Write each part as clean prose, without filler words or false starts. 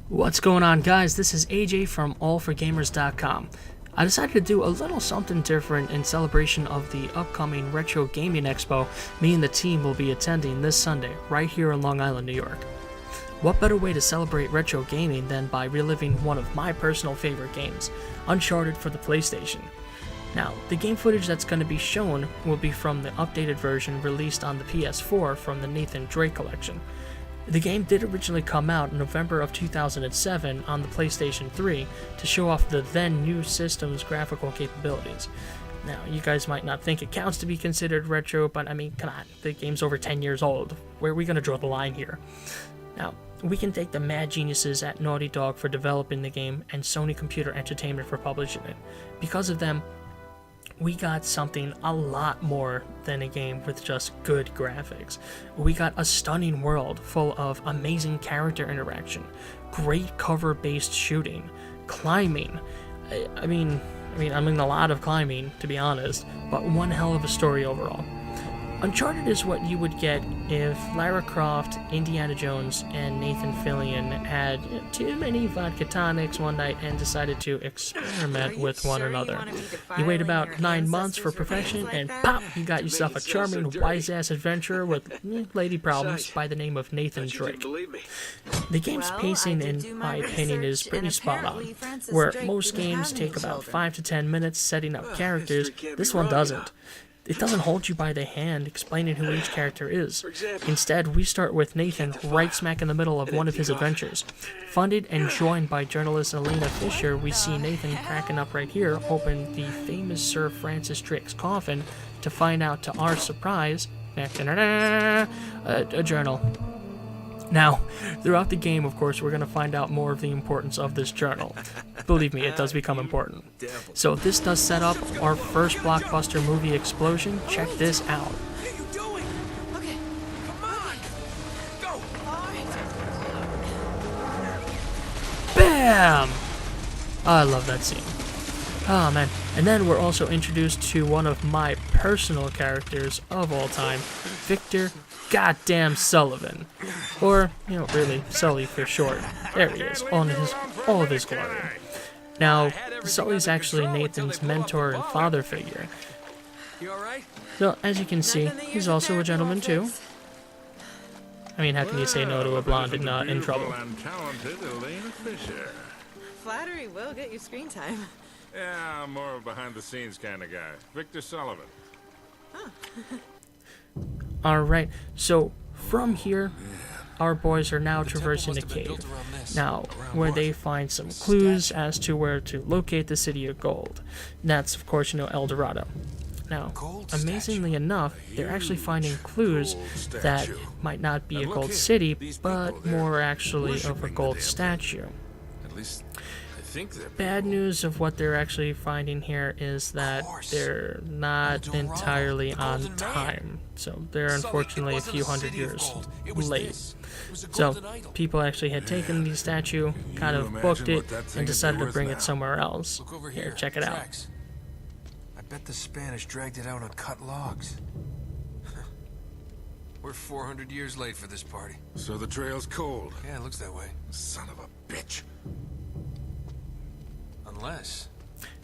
What's going on, guys? This is AJ from allforgamers.com. I decided to do a little something different in celebration of the upcoming Retro Gaming Expo me and the team will be attending this Sunday, right here in Long Island, New York. What better way to celebrate retro gaming than by reliving one of my personal favorite games, Uncharted for the PlayStation. Now, the game footage that's going to be shown will be from the updated version released on the PS4 from the Nathan Drake collection. The game did originally come out in November of 2007 on the PlayStation 3 to show off the then new system's graphical capabilities. Now, you guys might not think it counts to be considered retro, but I mean, come on, the game's over 10 years old. Where are we going to draw the line here? Now, we can thank the mad geniuses at Naughty Dog for developing the game and Sony Computer Entertainment for publishing it. Because of them, we got something a lot more than a game with just good graphics. We got a stunning world full of amazing character interaction, great cover-based shooting, climbing. I mean a lot of climbing, to be honest, but one hell of a story overall. Uncharted is what you would get if Lara Croft, Indiana Jones, and Nathan Fillion had too many vodka tonics one night and decided to experiment with one another. You wait about 9 months for perfection, and pop, you got yourself a charming, wise-ass adventurer with lady problems by the name of Nathan Drake. The game's pacing, in my opinion, is pretty spot on. Where most games take about 5 to 10 minutes setting up characters, this one doesn't. It doesn't hold you by the hand explaining who each character is. Instead, we start with Nathan right smack in the middle of one of his adventures. Funded and joined by journalist Elena Fisher, we see Nathan cracking up right here, open the famous Sir Francis Drake's coffin to find out, to our surprise, a journal. Now, throughout the game, of course, we're going to find out more of the importance of this journal. Believe me, it does become important. So this does set up our first blockbuster movie explosion. Check this out. What are you doing? Okay, come on! Go! Bam! I love that scene. Oh, man. And then we're also introduced to one of my personal characters of all time, Victor Goddamn Sullivan. Or, really, Sully for short. There he is, all of his glory. Now, Sully's actually Nathan's mentor and father figure. You alright? So, as you can see, he's also a gentleman too. I mean, how can you say no to a blonde in trouble? Flattery will get you screen time. Yeah, I'm more of a behind-the-scenes kind of guy. Victor Sullivan. Huh. Alright, so from here, our boys are now traversing the cave. Now, where they find some clues as to where to locate the City of Gold. That's, of course, El Dorado. Now, amazingly enough, they're actually finding clues that might not be a gold city, but more actually of a gold statue. Bad news of what they're actually finding here is that they're not entirely on time. So they're unfortunately a few hundred years late. So people actually had taken the statue, kind of booked it, and decided to bring it somewhere else. Here, check it out. I bet the Spanish dragged it out on cut logs. We're 400 years late for this party. So the trail's cold. Yeah, it looks that way. Son of a bitch. Unless...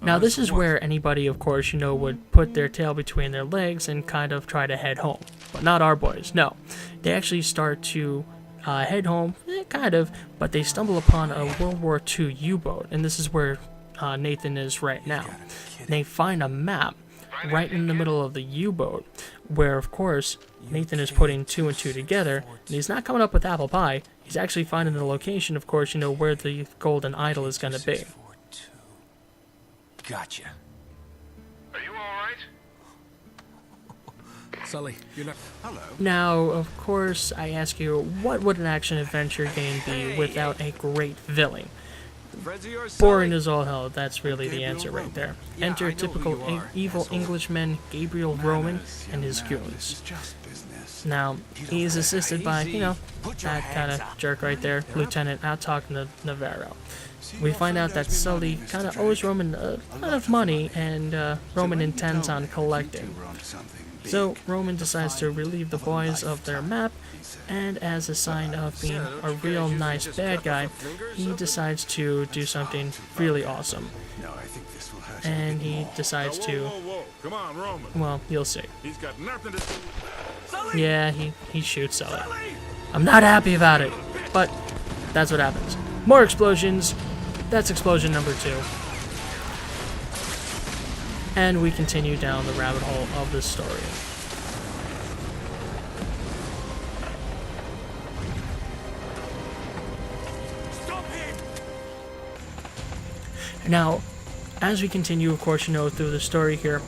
Now this is where anybody, of course, would put their tail between their legs and kind of try to head home. But not our boys, no. They actually start to head home, kind of, but they stumble upon a World War II U-boat, and this is where Nathan is right now. And they find a map right in the middle of the U-boat, where, of course, Nathan is putting two and two together, and he's not coming up with apple pie. He's actually finding the location, of course, where the golden idol is going to be. Gotcha. Are you all right? Sully, you're not... Hello. Now, of course, I ask you, what would an action-adventure game be without a great villain? Boring as all hell, that's really the answer right there. Enter typical evil Englishman Gabriel Roman and his goons. Now, he is assisted by, that kind of jerk right there, Lieutenant Atok Navarro. We find out that Sully kind of owes Roman a lot of money, and Roman intends on collecting. So Roman decides to relieve the boys of their map, and as a sign of being a real nice bad guy, he decides to do something really awesome. And he decides to, Whoa. Come on, Roman. well, you'll see. He's got nothing to do. Yeah, he shoots Sully. I'm not happy about it, but that's what happens. More explosions. That's explosion number 2. And we continue down the rabbit hole of this story. Stop him! Now, as we continue, of course, through the story here,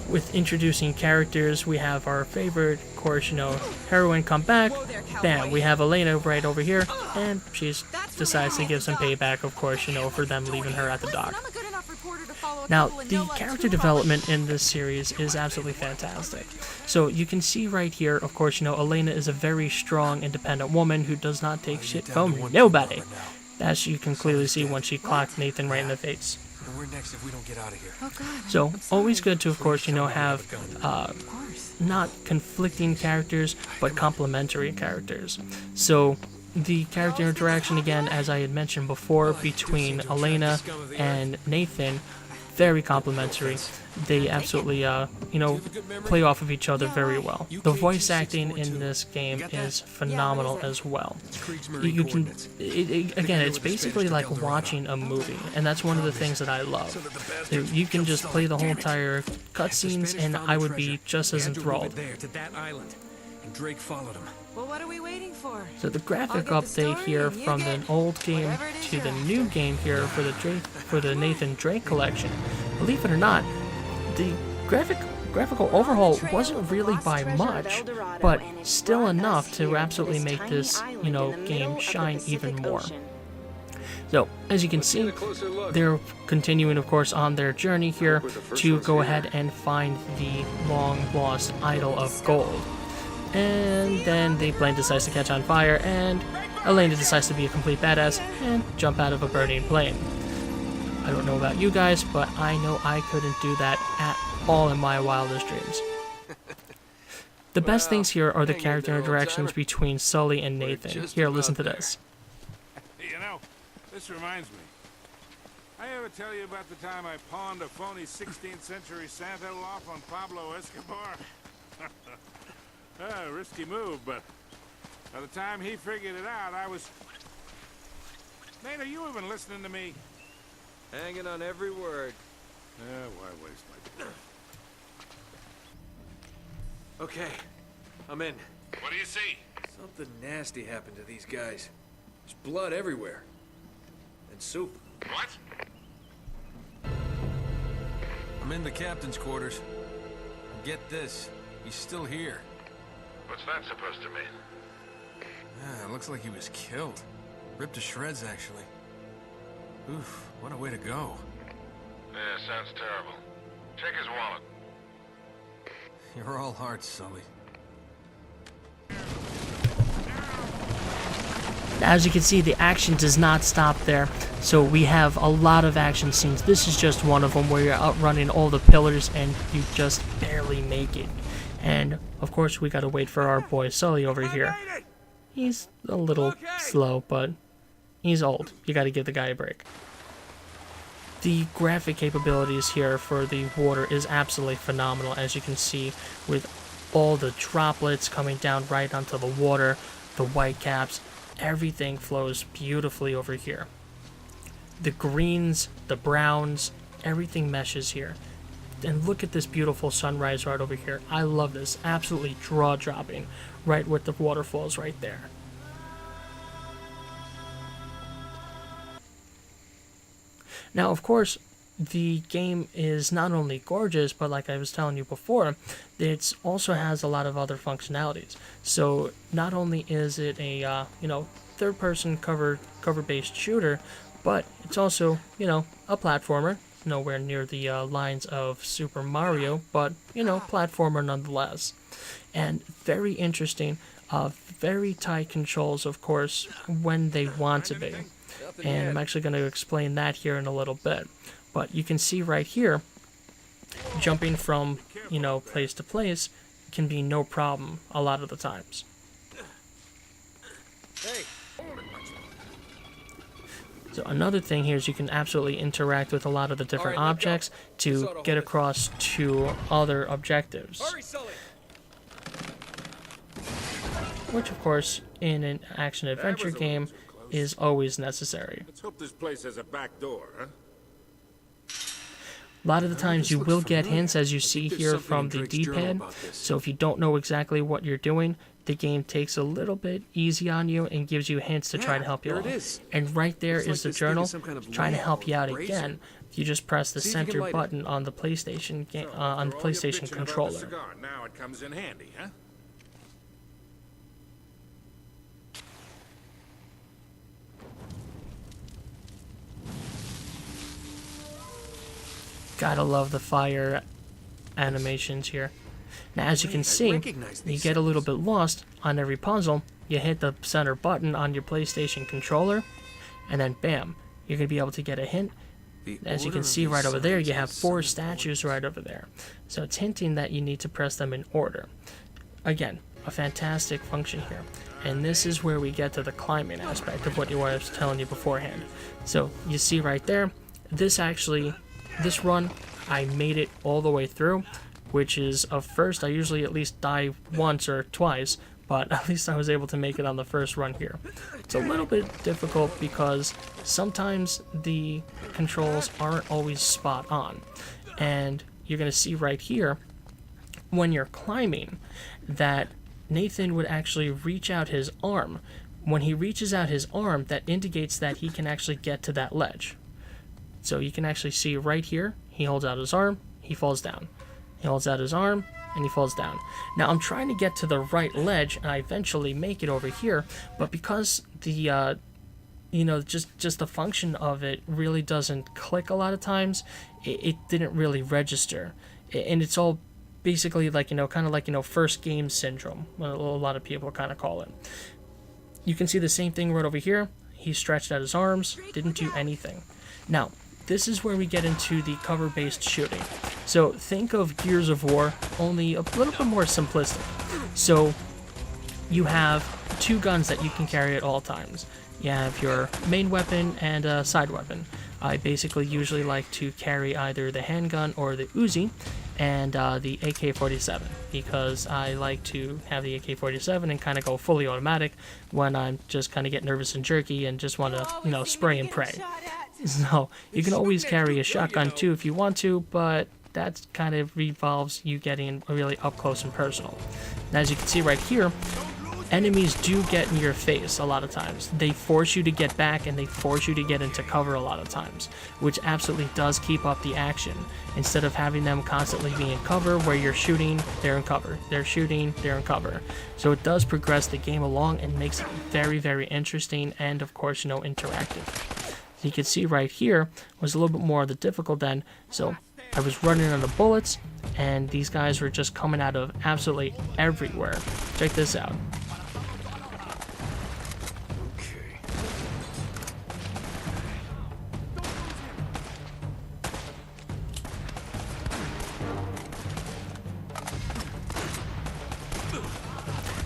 with introducing characters, we have our favorite, of course, heroine come back. Bam, we have Elena right over here, and she decides to give some payback, of course, for them leaving her at the dock. Now, the character development in this series is absolutely fantastic. So you can see right here, of course, Elena is a very strong, independent woman who does not take shit from nobody. As you can clearly see when she clocked Nathan right in the face. We're next if we don't get out of here. Oh God. So, always good to, of course, have not conflicting characters, but complementary characters. So, the character interaction, again, as I had mentioned before, between Elena and Nathan, very complimentary. They absolutely, play off of each other very well. The voice acting in this game is phenomenal as well. You can, again, it's basically like watching a movie, and that's one of the things that I love. You can just play the whole entire cutscenes, and I would be just as enthralled. There to that island, and Drake followed him. Well, what are we waiting for? So the graphic I'll get the update story here and you from get the old game whatever it is to you're the after. new game here for the Nathan Drake collection. Believe it or not, the graphical overhaul wasn't really by much, but still enough to absolutely make this, game shine even more. So, as you can see, they're continuing, of course, on their journey here to go ahead and find the long-lost idol of gold. And then the plane decides to catch on fire, and Elena decides to be a complete badass and jump out of a burning plane. I don't know about you guys, but I know I couldn't do that at all in my wildest dreams. The best things here are the character interactions between Sully and Nathan. Here, listen to this. This reminds me. I ever tell you about the time I pawned a phony 16th century Santa off on Pablo Escobar? Risky move, but by the time he figured it out, I was... Nate, are you even listening to me? Hanging on every word. Why waste my time? Okay, I'm in. What do you see? Something nasty happened to these guys. There's blood everywhere. And soup. What? I'm in the captain's quarters. Get this, he's still here. What's that supposed to mean? It looks like he was killed. Ripped to shreds, actually. Oof, what a way to go. Yeah, sounds terrible. Check his wallet. You're all hearts, Sully. As you can see, the action does not stop there. So we have a lot of action scenes. This is just one of them where you're outrunning all the pillars and you just barely make it. And, of course, we gotta wait for our boy Sully over here. He's a little slow, but he's old. You gotta give the guy a break. The graphic capabilities here for the water is absolutely phenomenal, as you can see, with all the droplets coming down right onto the water, the white caps, everything flows beautifully over here. The greens, the browns, everything meshes here. And look at this beautiful sunrise right over here. I love this. Absolutely jaw-dropping. Right with the waterfalls right there. Now, of course, the game is not only gorgeous, but like I was telling you before, it also has a lot of other functionalities. So not only is it a third-person cover-based shooter, but it's also a platformer. Nowhere near the lines of Super Mario, but platformer nonetheless. And very interesting, very tight controls, of course, when they want to be. And I'm actually going to explain that here in a little bit. But you can see right here, jumping from place to place, can be no problem a lot of the times. Hey, So another thing here is you can absolutely interact with a lot of the different Alright, let go. objects This to ought to get hold it. across to other objectives. hurry, Sully. Which, of course, in an action-adventure game is always necessary. Let's hope this place has a back door, huh? A lot of the times you looks will get familiar. hints, as you see There's here something from in the Drake's journal D-pad. about this. So if you don't know exactly what you're doing, the game takes a little bit easy on you and gives you hints to try Yeah, to help you there it along. is. And right there Looks is like the this thing journal is some kind of trying to lamp help you or out brazier. again. You just press the See if you can center light it. button on the PlayStation So, on the after all your PlayStation bitching about the controller. cigar, now it comes in handy, huh? Gotta love the fire animations here. Now, as you can Wait, I see, recognize you these get a little bit lost on every puzzle. You hit the center button on your PlayStation controller, and then bam, you're going to be able to get a hint. The As you order can of see these right over there, signs you have is 4 some statues right over there. So it's hinting that you need to press them in order. Again, a fantastic function here. And this is where we get to the climbing aspect of what I was telling you beforehand. So you see right there, this run, I made it all the way through, which is a first. I usually at least die once or twice, but at least I was able to make it on the first run here. It's a little bit difficult because sometimes the controls aren't always spot on. And you're going to see right here, when you're climbing, that Nathan would actually reach out his arm. When he reaches out his arm, that indicates that he can actually get to that ledge. So you can actually see right here, he holds out his arm, he falls down. He holds out his arm, and he falls down. Now I'm trying to get to the right ledge, and I eventually make it over here, but because the just the function of it really doesn't click a lot of times, it didn't really register. And it's all basically like, kind of like, first game syndrome, what a lot of people kind of call it. You can see the same thing right over here. He stretched out his arms, didn't do anything. Now, this is where we get into the cover-based shooting. So think of Gears of War, only a little bit more simplistic. So you have 2 guns that you can carry at all times. You have your main weapon and a side weapon. I basically usually like to carry either the handgun or the Uzi and the AK-47 because I like to have the AK-47 and kind of go fully automatic when I'm just kind of get nervous and jerky and just want to, spray and pray. So you can always carry a shotgun too if you want to, but that kind of revolves you getting really up close and personal. And as you can see right here, enemies do get in your face a lot of times. They force you to get back and they force you to get into cover a lot of times, which absolutely does keep up the action. Instead of having them constantly be in cover where you're shooting, they're in cover. They're shooting, they're in cover. So it does progress the game along and makes it very, very interesting and of course, interactive. So you can see right here was a little bit more of the difficult end. So I was running out of bullets and these guys were just coming out of absolutely everywhere. Check this out. Okay.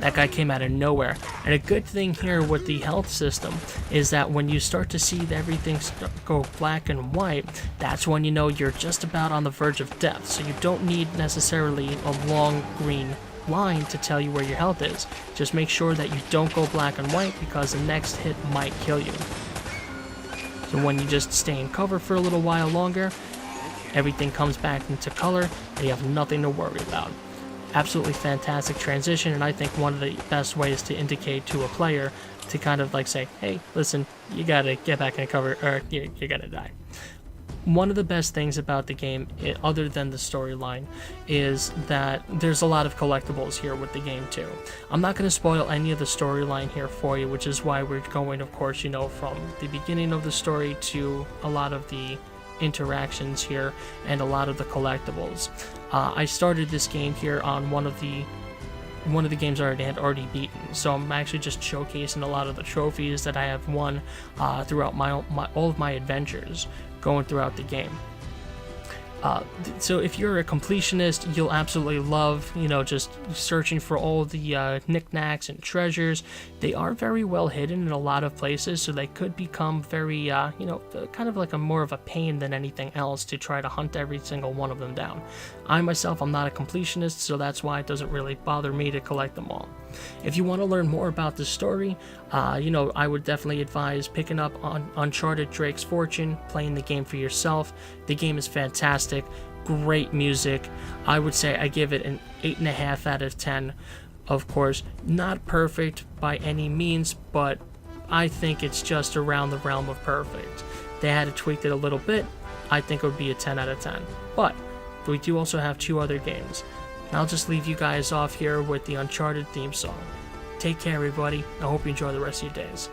That guy came out of nowhere. And a good thing here with the health system is that when you start to see everything go black and white, that's when you know you're just about on the verge of death. So you don't need necessarily a long green line to tell you where your health is. Just make sure that you don't go black and white because the next hit might kill you. So when you just stay in cover for a little while longer, everything comes back into color and you have nothing to worry about. Absolutely fantastic transition, and I think one of the best ways to indicate to a player to kind of like say, hey, listen, you gotta get back in cover or you're gonna die. One of the best things about the game, other than the storyline, is that there's a lot of collectibles here with the game too. I'm not going to spoil any of the storyline here for you, which is why we're going, of course, from the beginning of the story to a lot of the interactions here and a lot of the collectibles. I started this game here on one of the games I had already beaten, so I'm actually just showcasing a lot of the trophies that I have won throughout all of my adventures going throughout the game. So if you're a completionist, you'll absolutely love, just searching for all the knickknacks and treasures. They are very well hidden in a lot of places, so they could become very, kind of like a more of a pain than anything else to try to hunt every single one of them down. I myself, I'm not a completionist, so that's why it doesn't really bother me to collect them all. If you want to learn more about the story, I would definitely advise picking up on Uncharted Drake's Fortune, playing the game for yourself. The game is fantastic, great music. I would say I give it an 8.5 out of 10. Of course, not perfect by any means, but I think it's just around the realm of perfect. They had to tweak it a little bit. I think it would be a 10 out of 10. But we do also have 2 other games. I'll just leave you guys off here with the Uncharted theme song. Take care, everybody. I hope you enjoy the rest of your days.